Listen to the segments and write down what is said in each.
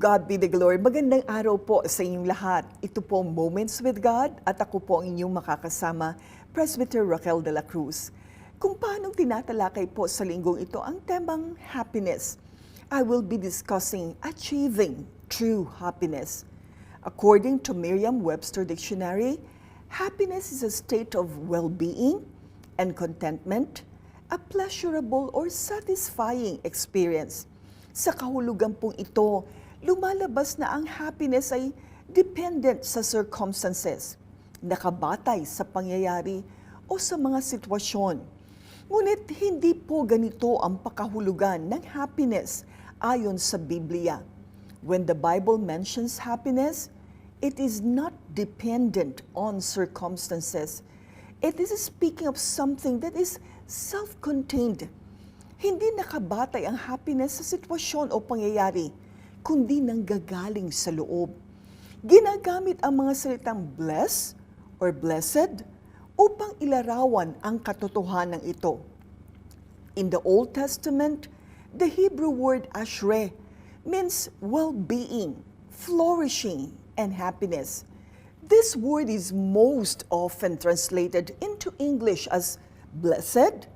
God be the glory. Magandang araw po sa inyong lahat. Ito po Moments with God at ako po ang inyong makakasama, Presbyter Raquel dela Cruz. Kung paano tinatalakay po sa linggong ito ang temang happiness, I will be discussing achieving true happiness. According to Merriam-Webster Dictionary, happiness is a state of well-being and contentment, a pleasurable or satisfying experience. Sa kahulugan pong ito, lumalabas na ang happiness ay dependent sa circumstances, nakabatay sa pangyayari o sa mga sitwasyon. Ngunit hindi po ganito ang pakahulugan ng happiness ayon sa Biblia. When the Bible mentions happiness, it is not dependent on circumstances. It is speaking of something that is self-contained. Hindi nakabatay ang happiness sa sitwasyon o pangyayari, kundi nanggagaling sa loob. Ginagamit ang mga salitang bless or blessed upang ilarawan ang katotohanan ito. In the Old Testament, the Hebrew word ashrei means well-being, flourishing, and happiness. This word is most often translated into English as blessed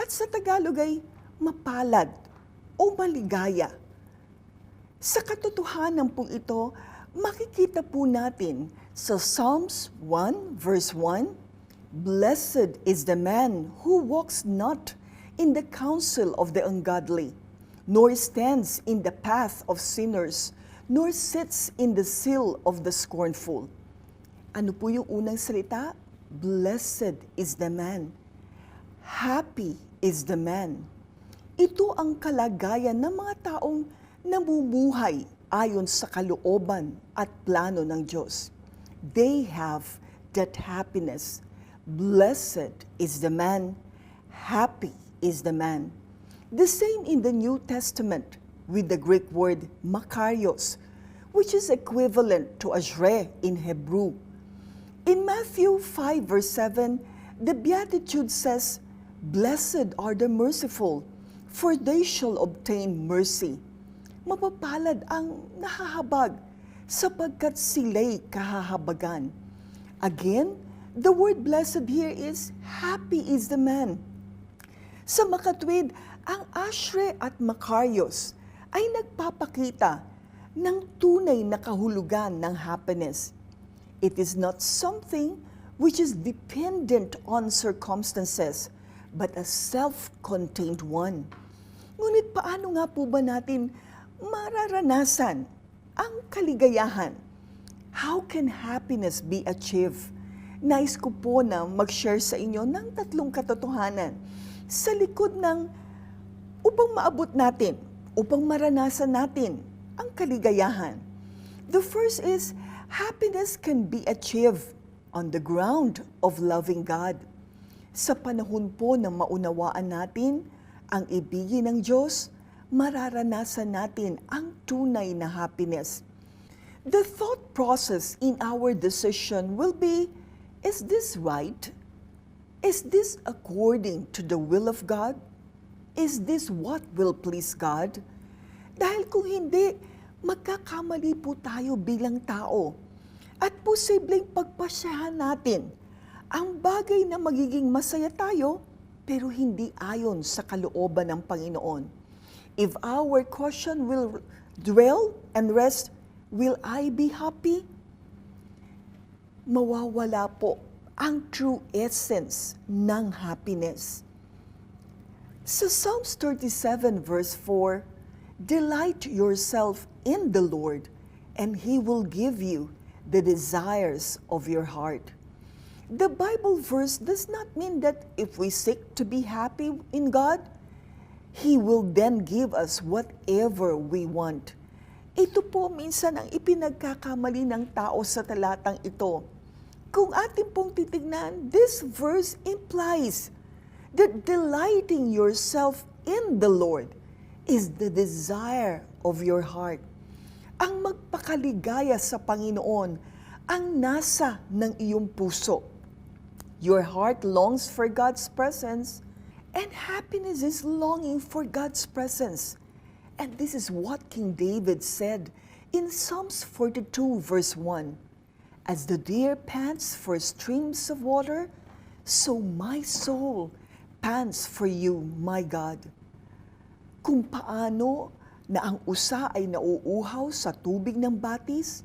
at sa Tagalog ay mapalad o maligaya. Sa katotohanan pong ito, makikita po natin sa Psalms 1 verse 1, "Blessed is the man who walks not in the counsel of the ungodly, nor stands in the path of sinners, nor sits in the seat of the scornful." Ano po yung unang salita? Blessed is the man. Happy is the man. Ito ang kalagayan ng mga taong namumuhay ayon sa kalooban at plano ng Diyos. They have that happiness. Blessed is the man. Happy is the man. The same in the New Testament with the Greek word makarios, which is equivalent to ashrei in Hebrew. In Matthew 5 verse 7, the Beatitude says, "Blessed are the merciful, for they shall obtain mercy." Mapapalad ang nahahabag, sapagkat sila'y kahahabagan. Again, the word blessed here is, happy is the man. Sa makatwid, ang ashrei at makarios ay nagpapakita ng tunay na kahulugan ng happiness. It is not something which is dependent on circumstances, but a self-contained one. Ngunit paano nga po ba natin mararanasan ang kaligayahan? How can happiness be achieved? Nais ko po na mag-share sa inyo ng tatlong katotohanan sa likod ng upang maabot natin, upang maranasan natin ang kaligayahan. The first is, happiness can be achieved on the ground of loving God. Sa panahon po na maunawaan natin ang ibigin ng Diyos, mararanasan natin ang tunay na happiness. The thought process in our decision will be, is this right? Is this according to the will of God? Is this what will please God? Dahil kung hindi, magkakamali po tayo bilang tao at posibleng pagpasyahan natin ang bagay na magiging masaya tayo pero hindi ayon sa kalooban ng Panginoon. If our question will dwell and rest, will I be happy? Mawawala po ang true essence ng happiness. Sa Psalms 37 verse 4, "Delight yourself in the Lord, and He will give you the desires of your heart." The Bible verse does not mean that if we seek to be happy in God, He will then give us whatever we want. Ito po minsan ang ipinagkakamali ng tao sa talatang ito. Kung atin pong titignan, this verse implies that delighting yourself in the Lord is the desire of your heart. Ang magpakaligaya sa Panginoon ang nasa ng iyong puso. Your heart longs for God's presence, and happiness is longing for God's presence. And this is what King David said In Psalms 42 verse 1, as the deer pants for streams of water, so my soul pants for you, my God. Kung paano na ang usa ay nauuhaw sa tubig ng batis,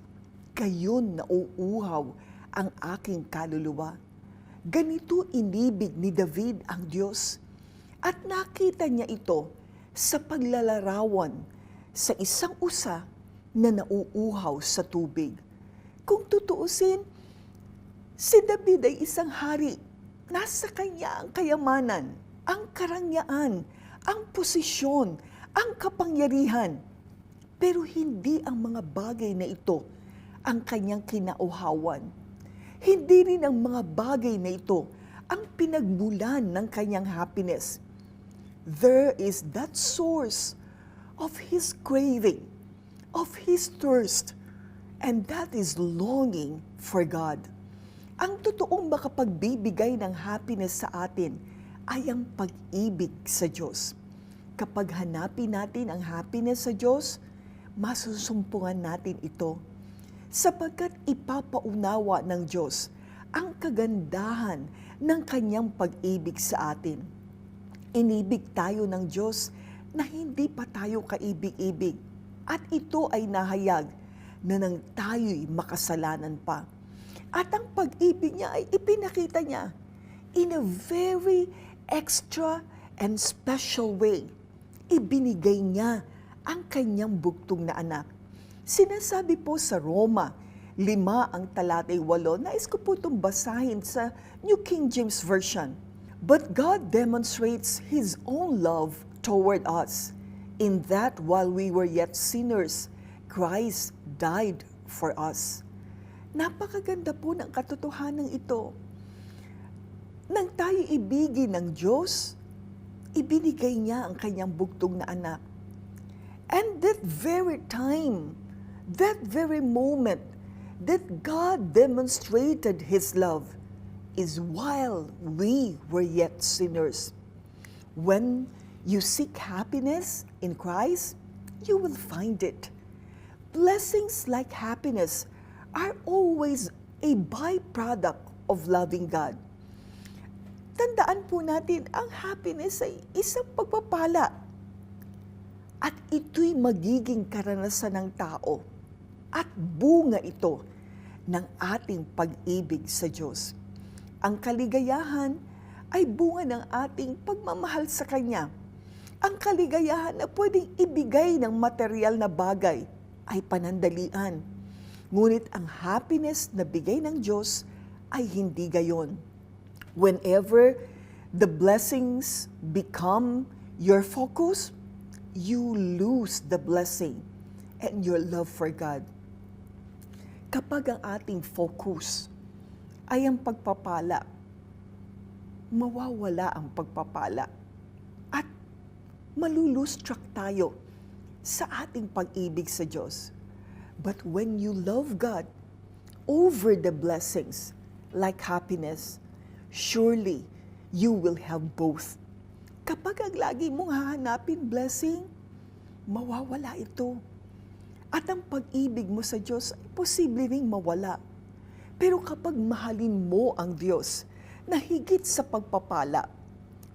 gayon nauuhaw ang aking kaluluwa. Ganito inibig ni David ang Diyos, at nakita niya ito sa paglalarawan sa isang usa na nauuhaw sa tubig. Kung tutuusin, si David ay isang hari. Nasa kanya ang kayamanan, ang karangyaan, ang posisyon, ang kapangyarihan. Pero hindi ang mga bagay na ito ang kanyang kinauhawan. Hindi rin ang mga bagay na ito ang pinagmulan ng kanyang happiness. There is that source of his craving, of his thirst, and that is longing for God. Ang totoong makapagbibigay ng happiness sa atin ay ang pag-ibig sa Diyos. Kapag hanapin natin ang happiness sa Diyos, masusumpungan natin ito. Sapagkat ipapaunawa ng Diyos ang kagandahan ng kanyang pag-ibig sa atin. Inibig tayo ng Diyos na hindi pa tayo kaibig-ibig, at ito ay nahayag na nang tayo'y makasalanan pa. At ang pag-ibig niya ay ipinakita niya in a very extra and special way. Ibinigay niya ang kanyang bugtong na anak. Sinasabi po sa Roma 5 ang talatay 8, nais ko po itong basahin sa New King James Version. But God demonstrates His own love toward us, in that while we were yet sinners, Christ died for us. Napakaganda po ng katotohanan ito. Nang tayo ibigin ng Diyos, ibinigay niya ang kanyang bugtong na anak. And that very time, that very moment that God demonstrated His love is while we were yet sinners. When you seek happiness in Christ, you will find it. Blessings like happiness are always a byproduct of loving God. Tandaan po natin, ang happiness ay isang pagpapala. At ito'y magiging karanasan ng tao. At bunga ito ng ating pag-ibig sa Diyos. Ang kaligayahan ay bunga ng ating pagmamahal sa Kanya. Ang kaligayahan na pwedeng ibigay ng material na bagay ay panandalian. Ngunit ang happiness na bigay ng Diyos ay hindi gayon. Whenever the blessings become your focus, you lose the blessing and your love for God. Kapag ang ating focus ay ang pagpapala, mawawala ang pagpapala at malulustruck tayo sa ating pag-ibig sa Diyos. But when you love God over the blessings like happiness, surely you will have both. Kapag ang lagi mong hahanapin blessing, mawawala ito. At ang pag-ibig mo sa Diyos ay posible ring mawala. Pero kapag mahalin mo ang Diyos na higit sa pagpapala,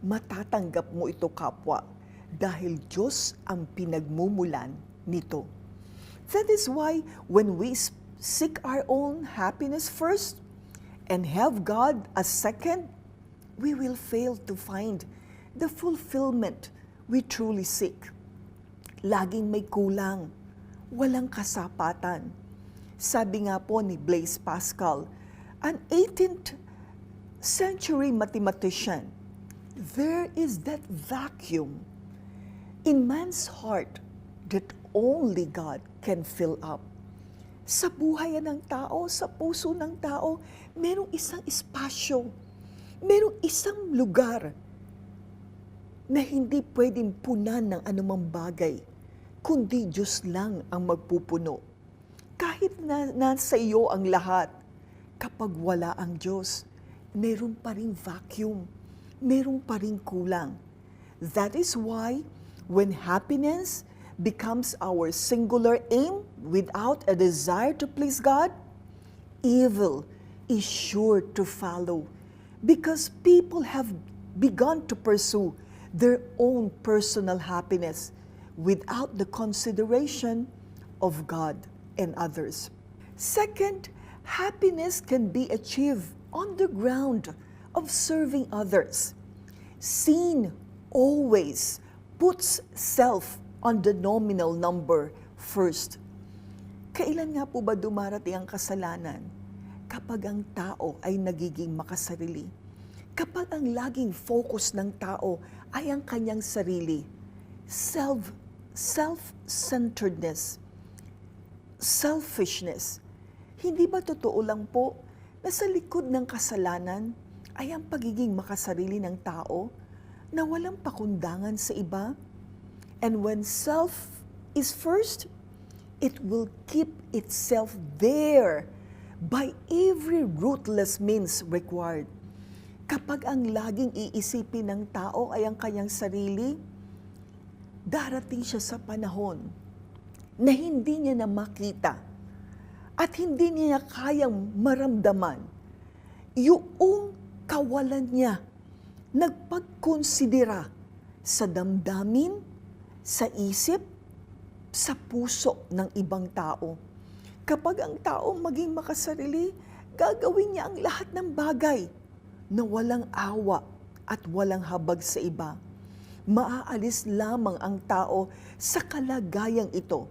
matatanggap mo ito kapwa dahil Diyos ang pinagmumulan nito. That is why when we seek our own happiness first and have God as second, we will fail to find the fulfillment we truly seek. Laging may kulang, walang kasapatan. Sabi nga po ni Blaise Pascal, an 18th century mathematician, there is that vacuum in man's heart that only God can fill up. Sa buhay ng tao, sa puso ng tao, merong isang espasyo, merong isang lugar na hindi pwedeng punan ng anumang bagay, kundi Diyos lang ang magpupuno. Kahit na nasa iyo ang lahat, kapag wala ang Diyos, meron pa ring vacuum, meron pa ring kulang. That is why, when happiness becomes our singular aim, without a desire to please God, evil is sure to follow because people have begun to pursue their own personal happiness without the consideration of God and others. Second, happiness can be achieved on the ground of serving others. Sin always puts self on the nominal number first. Kailan nga po ba dumarating ang kasalanan? Kapag ang tao ay nagiging makasarili. Kapag ang laging focus ng tao ay ang kanyang sarili. Self-centeredness. Selfishness. Hindi ba totoo lang po na sa likod ng kasalanan ay ang pagiging makasarili ng tao na walang pakundangan sa iba? And when self is first, it will keep itself there by every ruthless means required. Kapag ang laging iisipin ng tao ay ang kanyang sarili, darating siya sa panahon na hindi niya na makita at hindi niya kayang maramdaman yung kawalan niya nagpagkonsidera sa damdamin, sa isip, sa puso ng ibang tao. Kapag ang tao maging makasarili, gagawin niya ang lahat ng bagay na walang awa at walang habag sa iba. Maaalis lamang ang tao sa kalagayang ito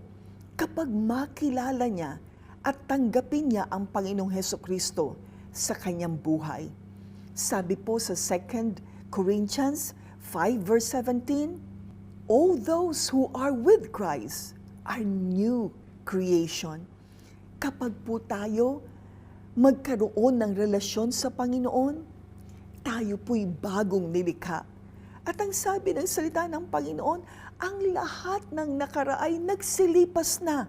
kapag makilala niya at tanggapin niya ang Panginoong Hesukristo sa kanyang buhay. Sabi po sa 2 Corinthians 5 verse 17, all those who are with Christ are new creation. Kapag po tayo magkaroon ng relasyon sa Panginoon, tayo po'y bagong nilikha. At ang sabi ng salita ng Panginoon, ang lahat ng nakaraay nagsilipas na.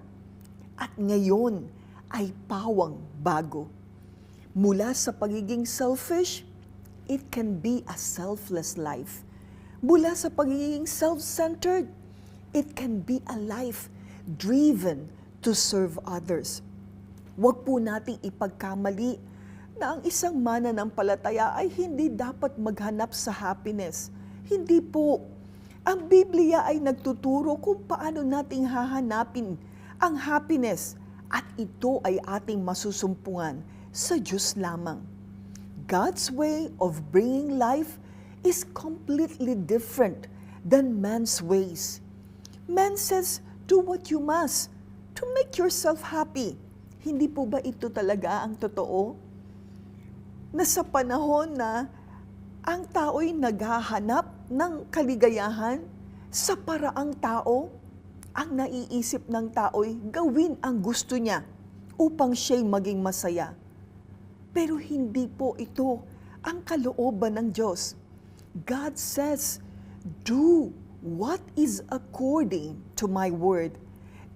At ngayon ay pawang bago. Mula sa pagiging selfish, it can be a selfless life. Mula sa pagiging self-centered, it can be a life driven to serve others. Huwag po nating ipagkamali na ang isang mananampalataya ay hindi dapat maghanap sa happiness. Hindi po. Ang Biblia ay nagtuturo kung paano nating hahanapin ang happiness at ito ay ating masusumpungan sa Diyos lamang. God's way of bringing life is completely different than man's ways. Man says, do what you must to make yourself happy. Hindi po ba ito talaga ang totoo? Na sa panahon na ang tao'y naghahanap ng kaligayahan sa paraang tao, ang naiisip ng tao'y gawin ang gusto niya upang siya'y maging masaya. Pero hindi po ito ang kalooban ng Diyos. God says, do what is according to my word.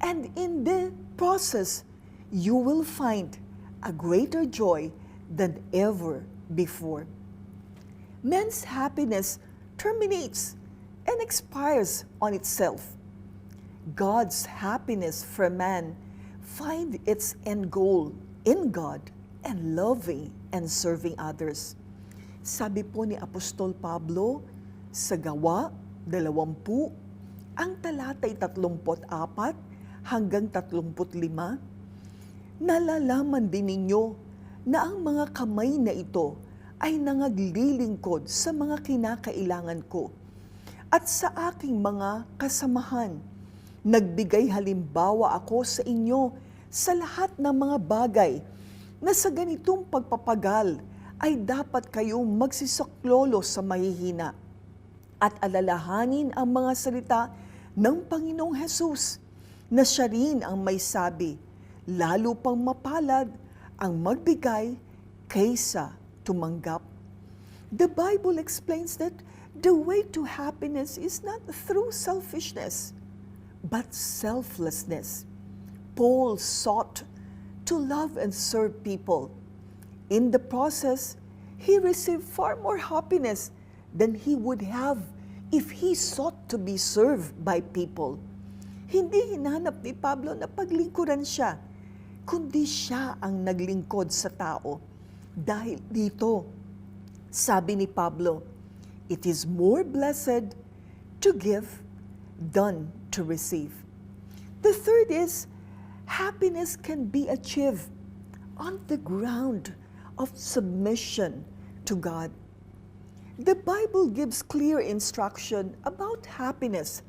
And in the process, you will find a greater joy than ever before. Man's happiness terminates and expires on itself. God's happiness for man find its end goal in God and loving and serving others. Sabi po ni Apostol Pablo sa Gawa 20, ang talatay 34 hanggang 35, nalalaman din ninyo na ang mga kamay na ito ay nangaglilingkod sa mga kinakailangan ko at sa aking mga kasamahan. Nagbigay halimbawa ako sa inyo sa lahat ng mga bagay na sa ganitong pagpapagal ay dapat kayong magsisaklolo sa mahihina at alalahanin ang mga salita ng Panginoong Hesus na siya rin ang may sabi, lalo pang mapalad ang magbigay kaysa tumanggap. The Bible explains that the way to happiness is not through selfishness, but selflessness. Paul sought to love and serve people. In the process, he received far more happiness than he would have if he sought to be served by people. Hindi hinanap ni Pablo na paglingkuran siya, kundi siya ang naglingkod sa tao. Dahil dito, sabi ni Pablo, it is more blessed to give than to receive. The third is, happiness can be achieved on the ground of submission to God. The Bible gives clear instruction about happiness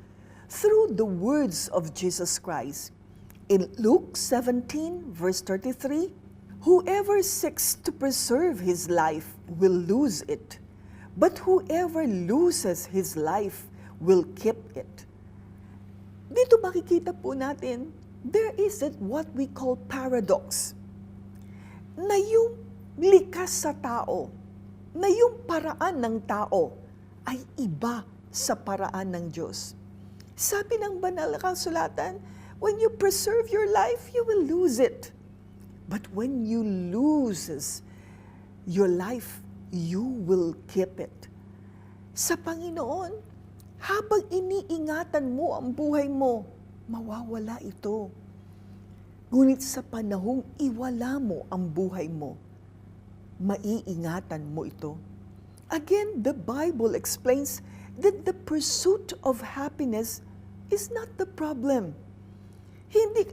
through the words of Jesus Christ. In Luke 17, verse 33, whoever seeks to preserve his life will lose it, but whoever loses his life will keep it. Dito makikita po natin, there is what we call paradox, na yung likas sa tao, na yung paraan ng tao ay iba sa paraan ng Diyos. Sabi ng banal na kasulatan, when you preserve your life, you will lose it. But when you lose your life, you will keep it. Sa Panginoon, habang iniingatan mo ang buhay mo, mawawala ito. Ngunit sa panahong iwala mo ang buhay mo, maiingatan mo ito. Again, the Bible explains that the pursuit of happiness is not the problem. Hindi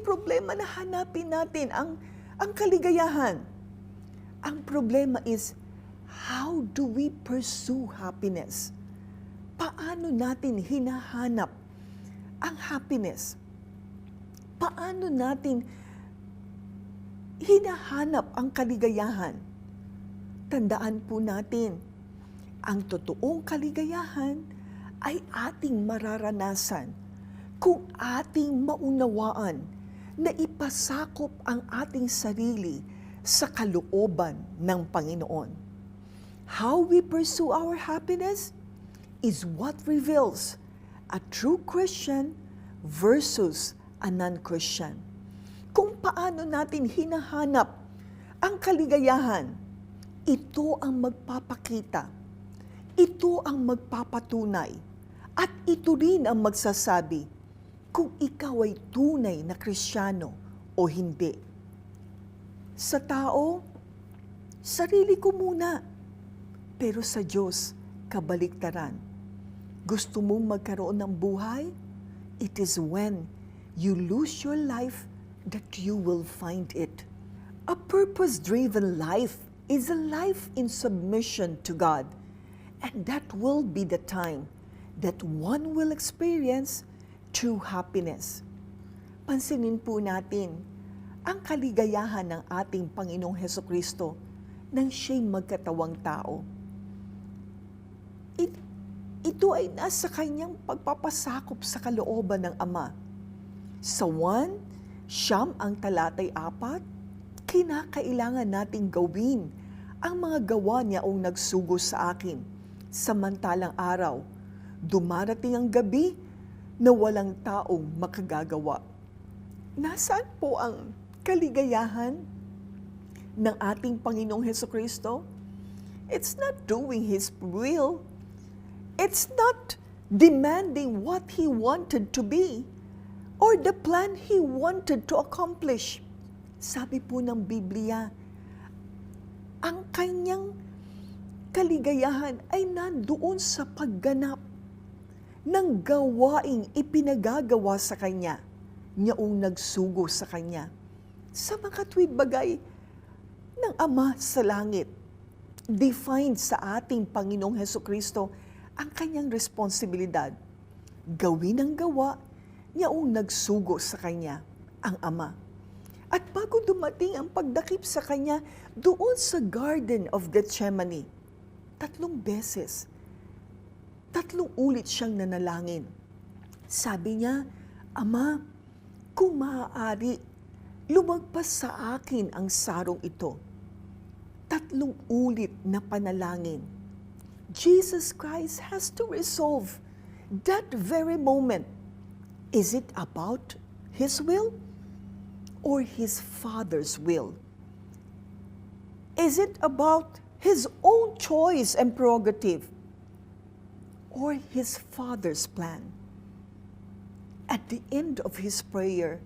problema na hanapin natin ang kaligayahan. Ang problema is, how do we pursue happiness? Paano natin hinahanap ang happiness? Paano natin hinahanap ang kaligayahan? Tandaan po natin, ang totoong kaligayahan ay ating mararanasan kung ating maunawaan na ipasakop ang ating sarili sa kalooban ng Panginoon. How we pursue our happiness is what reveals a true Christian versus a non-Christian. Kung paano natin hinahanap ang kaligayahan, ito ang magpapakita, ito ang magpapatunay, at ito rin ang magsasabi kung ikaw ay tunay na Kristiyano o hindi. Sa tao, sarili ko muna. Pero sa Diyos, kabaliktaran. Gusto mong magkaroon ng buhay? It is when you lose your life that you will find it. A purpose-driven life is a life in submission to God. And that will be the time that one will experience true happiness. Pansinin po natin ang kaligayahan ng ating Panginoong Hesukristo nang siya'y magkatawang tao. Ito ay nasa kanyang pagpapasakop sa kalooban ng Ama. Sa 1:9 ang talatay 4, kinakailangan nating gawin ang mga gawa niya o nagsugo sa akin. Samantalang araw, dumarating ang gabi na walang taong makagagawa. Nasaan po ang kaligayahan ng ating Panginoong Hesukristo? It's not doing His will. It's not demanding what He wanted to be or the plan He wanted to accomplish. Sabi po ng Biblia, ang kanyang kaligayahan ay nandoon sa pagganap ng gawaing ipinagagawa sa Kanya, niyaong nagsugo sa Kanya, sa mga tuwid bagay ng Ama sa langit. Defined sa ating Panginoong Hesukristo ang Kanyang responsibilidad. Gawin ang gawa niyaong nagsugo sa Kanya, ang Ama. At bago dumating ang pagdakip sa Kanya doon sa Garden of Gethsemane, 3 beses, 3 ulit siyang nanalangin. Sabi niya, Ama, kung maaari, lumagpas sa akin ang sarong ito. 3 ulit na panalangin. Jesus Christ has to resolve that very moment. Is it about His will or His Father's will? Is it about His own choice and prerogative or His Father's plan? At the end of his prayer,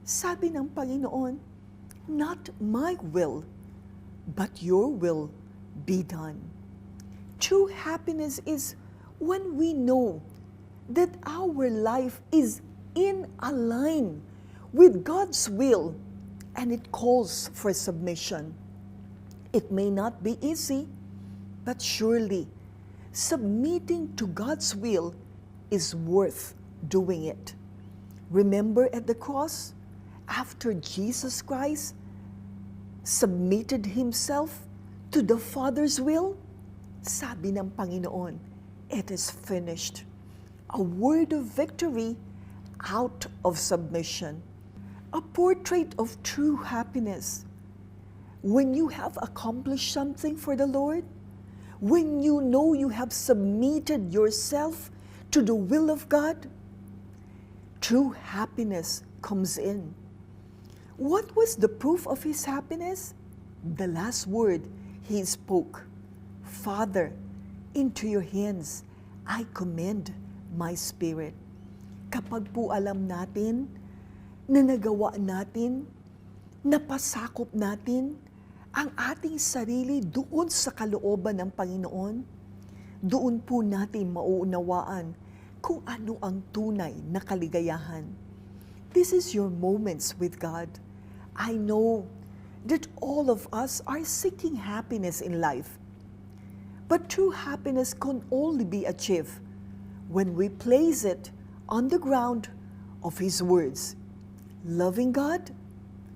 sabi ng Panginoon, "Not my will, but your will be done." True happiness is when we know that our life is in line with God's will, and it calls for submission. It may not be easy, but surely submitting to God's will is worth doing it. Remember at the cross, after Jesus Christ submitted himself to the Father's will, sabi ng Panginoon, "It is finished." A word of victory out of submission. A portrait of true happiness. When you have accomplished something for the Lord, when you know you have submitted yourself to the will of God, true happiness comes in. What was the proof of his happiness? The last word he spoke, "Father, into your hands I commend my spirit." Kapag po alam natin na nagawa natin, napasakop natin ang ating sarili doon sa kalooban ng Panginoon, doon po natin mauunawaan kung ano ang tunay na kaligayahan. This is your moments with God. I know that all of us are seeking happiness in life. But true happiness can only be achieved when we place it on the ground of His words, loving God,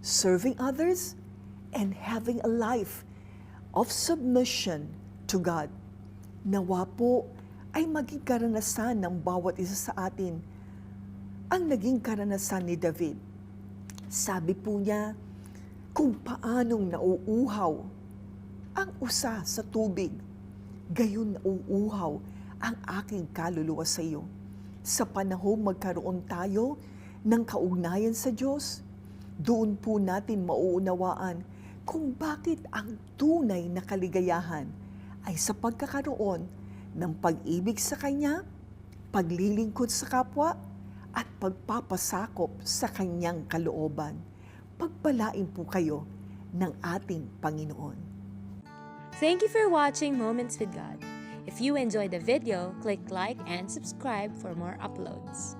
serving others, and having a life of submission to God. Nawa po ay maging karanasan ng bawat isa sa atin ang naging karanasan ni David. Sabi po niya, kung paanong nauuhaw ang usa sa tubig, gayon nauuhaw ang aking kaluluwa sa iyo. Sa panahong magkaroon tayo ng kaugnayan sa Diyos, doon po natin mauunawaan kung bakit ang tunay na kaligayahan ay sa pagkakaroon ng pag-ibig sa Kanya, paglilingkod sa kapwa, at pagpapasakop sa Kanyang kalooban. Pagpalain po kayo ng ating Panginoon. Thank you for watching Moments with God. If you enjoyed the video, click like and subscribe for more uploads.